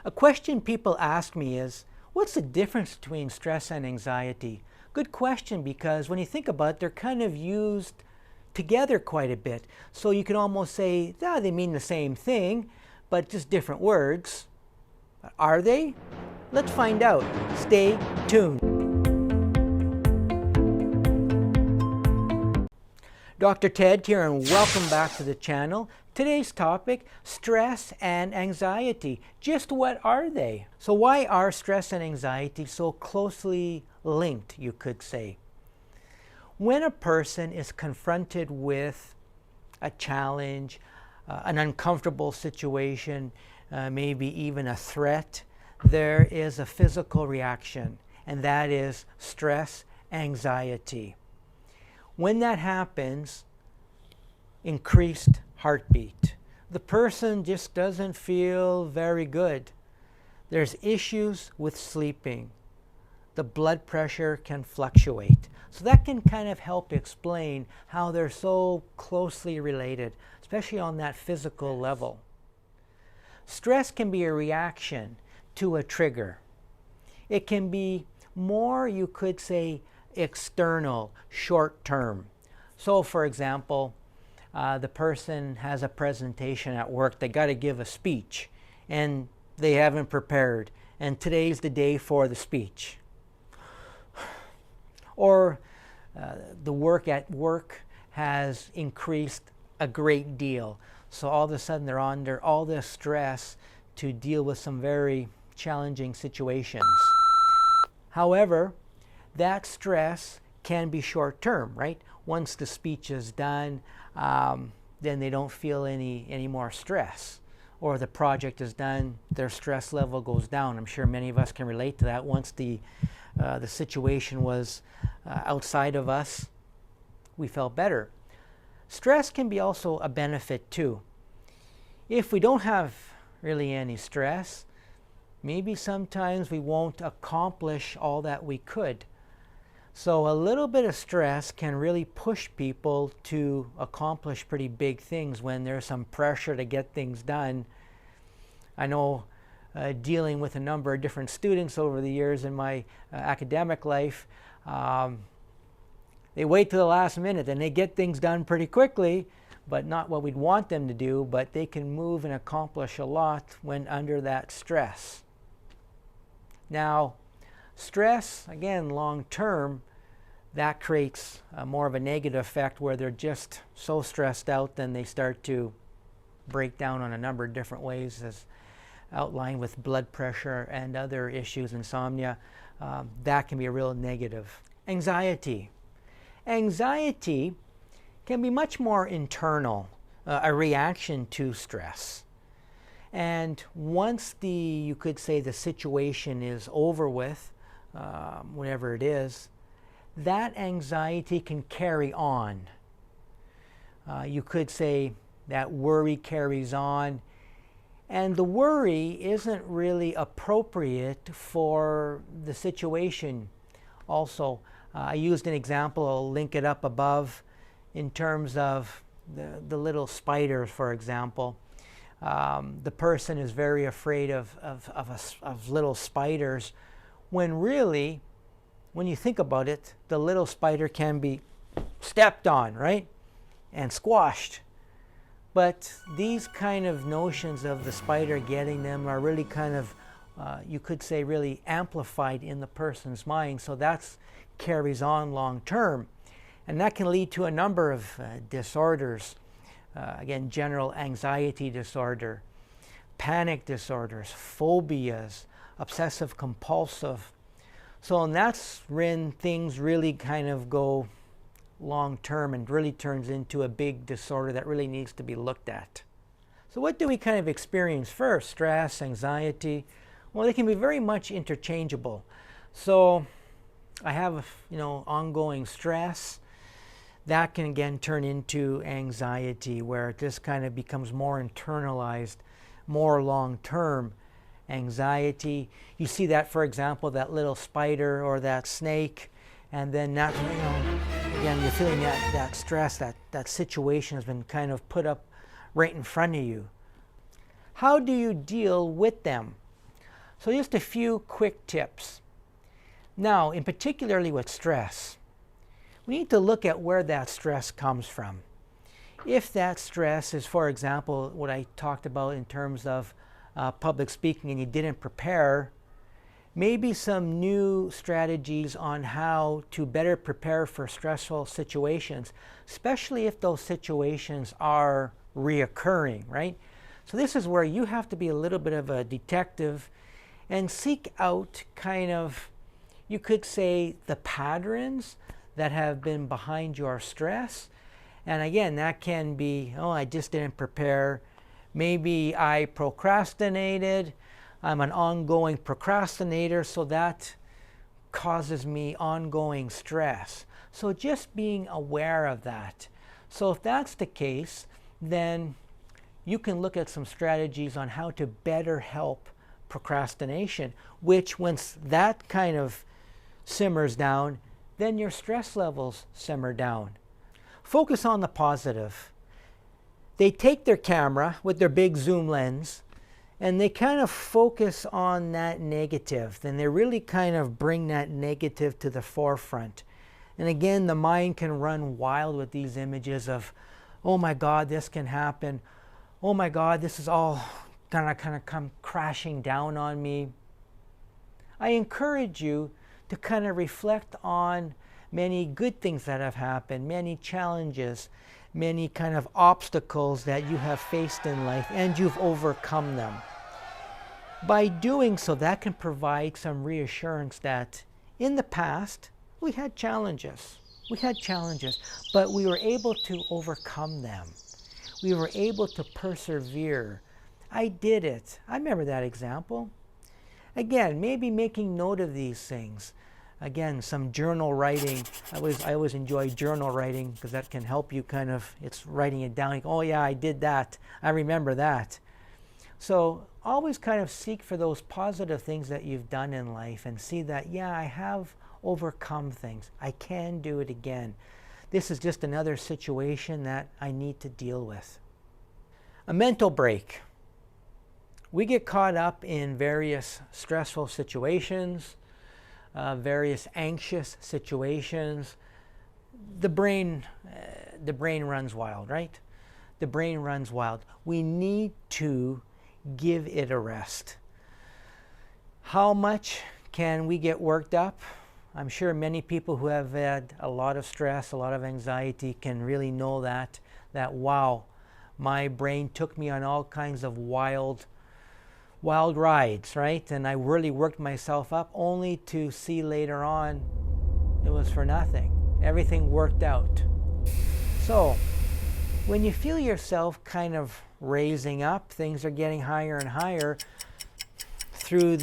A question people ask me is, what's the difference between stress and anxiety? Good question, because when you think about it, they're kind of used together quite a bit. So you can almost say, yeah, they mean the same thing, but just different words. Are they? Let's find out. Stay tuned. Dr. Ted here, and welcome back to the channel. Today's topic, stress and anxiety. Just what are they? So why are stress and anxiety so closely linked, you could say? When a person is confronted with a challenge, an uncomfortable situation, maybe even a threat, there is a physical reaction, and that is stress, anxiety. When that happens, increased heartbeat. The person just doesn't feel very good. There's issues with sleeping. The blood pressure can fluctuate. So that can kind of help explain how they're so closely related, especially on that physical level. Stress can be a reaction to a trigger. It can be more, you could say, external, short-term. So for example, the person has a presentation at work. They got to give a speech and they haven't prepared, and today's the day for the speech. Or the work at work has increased a great deal, so all of a sudden they're under all this stress to deal with some very challenging situations. However, that stress can be short-term, right? Once the speech is done, then they don't feel any more stress. Or the project is done, their stress level goes down. I'm sure many of us can relate to that. Once the situation was outside of us, we felt better. Stress can be also a benefit too. If we don't have really any stress, maybe sometimes we won't accomplish all that we could. So a little bit of stress can really push people to accomplish pretty big things when there's some pressure to get things done. I know dealing with a number of different students over the years in my academic life, they wait till the last minute and they get things done pretty quickly, but not what we'd want them to do, but they can move and accomplish a lot when under that stress. Now, stress, again, long term, that creates more of a negative effect where they're just so stressed out, then they start to break down on a number of different ways, as outlined with blood pressure and other issues, insomnia. That can be a real negative. Anxiety. Anxiety can be much more internal, a reaction to stress. And once you could say the situation is over with, whatever it is, that anxiety can carry on. You could say that worry carries on, and the worry isn't really appropriate for the situation. Also, I used an example, I'll link it up above, in terms of the little spiders, for example. The person is very afraid of little spiders, when really, when you think about it, the little spider can be stepped on, right? And squashed. But these kind of notions of the spider getting them are really kind of, you could say, really amplified in the person's mind. So that carries on long term. And that can lead to a number of disorders. Again, general anxiety disorder, panic disorders, phobias, obsessive compulsive. So and that's when things really kind of go long term and really turns into a big disorder that really needs to be looked at. So what do we kind of experience first? Stress, anxiety? Well, they can be very much interchangeable. So I have, ongoing stress. That can again turn into anxiety, where it just kind of becomes more internalized, more long-term anxiety. You see that, for example, that little spider or that snake, and then that, again, you're feeling that stress, that situation has been kind of put up right in front of you. How do you deal with them? So just a few quick tips. Now, in particularly with stress, we need to look at where that stress comes from. If that stress is, for example, what I talked about in terms of public speaking and you didn't prepare, maybe some new strategies on how to better prepare for stressful situations, especially if those situations are reoccurring, right? So this is where you have to be a little bit of a detective and seek out kind of, you could say, the patterns that have been behind your stress. And again, that can be, oh, I just didn't prepare. Maybe I procrastinated. I'm an ongoing procrastinator, so that causes me ongoing stress. So just being aware of that. So if that's the case, then you can look at some strategies on how to better help procrastination, which once that kind of simmers down, then your stress levels simmer down. Focus on the positive. They take their camera with their big zoom lens and they kind of focus on that negative. Then they really kind of bring that negative to the forefront. And again, the mind can run wild with these images of, oh my God, this can happen. Oh my God, this is all gonna kind of come crashing down on me. I encourage you to kind of reflect on many good things that have happened, many challenges, many kind of obstacles that you have faced in life, and you've overcome them. By doing so, that can provide some reassurance that in the past, we had challenges. We had challenges, but we were able to overcome them. We were able to persevere. I did it. I remember that example. Again, maybe making note of these things. Again, some journal writing. I always enjoy journal writing because that can help you kind of, it's writing it down. Like, oh yeah, I did that. I remember that. So always kind of seek for those positive things that you've done in life and see that, yeah, I have overcome things. I can do it again. This is just another situation that I need to deal with. A mental break. We get caught up in various stressful situations, various anxious situations. The brain runs wild, right? The brain runs wild. We need to give it a rest. How much can we get worked up? I'm sure many people who have had a lot of stress, a lot of anxiety can really know that wow, my brain took me on all kinds of wild rides, right? And I really worked myself up only to see later on it was for nothing. Everything worked out. So when you feel yourself kind of raising up, things are getting higher and higher through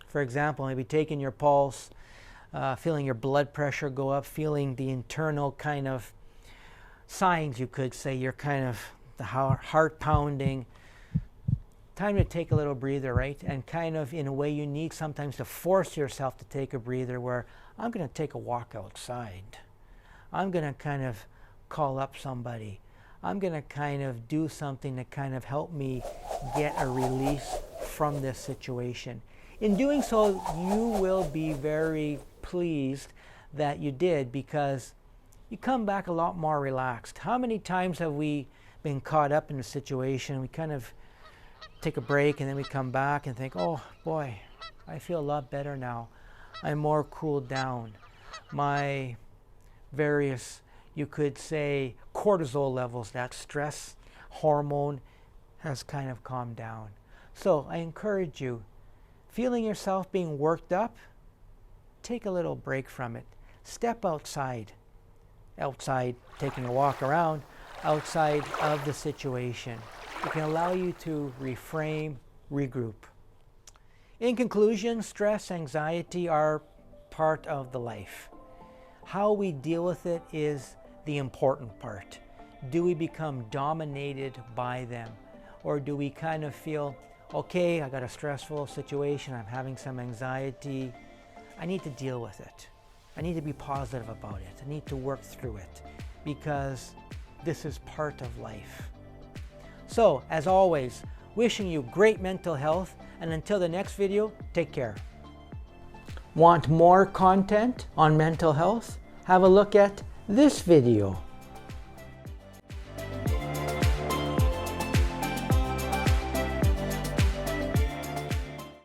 for example, maybe taking your pulse, feeling your blood pressure go up, feeling the internal kind of signs, you could say, you're kind of the heart pounding. Time to take a little breather, right? And kind of in a way you need sometimes to force yourself to take a breather where I'm going to take a walk outside. I'm going to kind of call up somebody. I'm going to kind of do something to kind of help me get a release from this situation. In doing so, you will be very pleased that you did because you come back a lot more relaxed. How many times have we been caught up in a situation, we kind of take a break and then we come back and think, oh boy, I feel a lot better now. I'm more cooled down. My various, you could say, cortisol levels, that stress hormone, has kind of calmed down. So I encourage you, feeling yourself being worked up, take a little break from it. Step outside, taking a walk around, outside of the situation. It can allow you to reframe, regroup. In conclusion, stress, anxiety are part of the life. How we deal with it is the important part. Do we become dominated by them? Or do we kind of feel, okay, I got a stressful situation, I'm having some anxiety, I need to deal with it. I need to be positive about it. I need to work through it because this is part of life. So, as always, Wishing you great mental health, and until the next video, take care. Want more content on mental health? Have a look at this video.